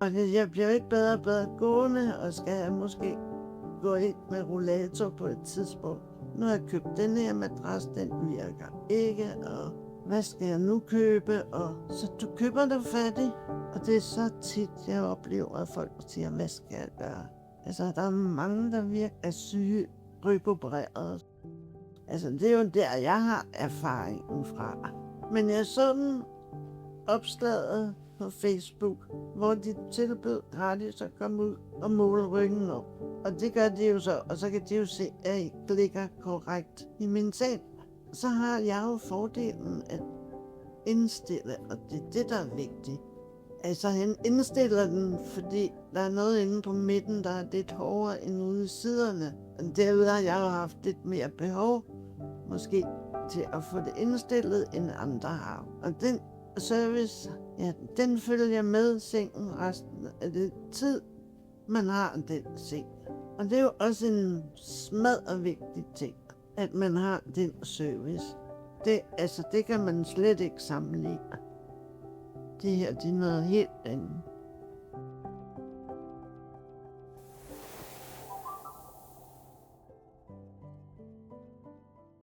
Og jeg bliver ikke bedre og bedre gående, og skal jeg måske gå ind med rollator på et tidspunkt. Nu har jeg købt den her madras, den virker ikke, og hvad skal jeg nu købe? Og så du køber det færdig, og det er så tit, jeg oplever, at folk siger, hvad skal jeg gøre? Altså, der er mange, der virkelig er syge, rygopererede. Altså, det er jo der, jeg har erfaringen fra. Men jeg så den opslaget på Facebook, hvor de tilbød gratis at komme ud og måle ryggen op. Og det gør de jo så, og så kan de jo se, at jeg ikke ligger korrekt i min seng. Så har jeg jo fordelen at indstille, og det er det, der er vigtigt. Altså, han indstiller den, fordi der er noget inde på midten, der er lidt hårdere end ude i siderne. Og derved har jeg jo haft lidt mere behov, måske til at få det indstillet, end andre har. Og den service, ja, den følger med sengen resten af den tid, man har den seng. Og det er jo også en smaddervigtig ting, at man har den service. Det kan man slet ikke sammenligne. Det her, det er noget helt andet.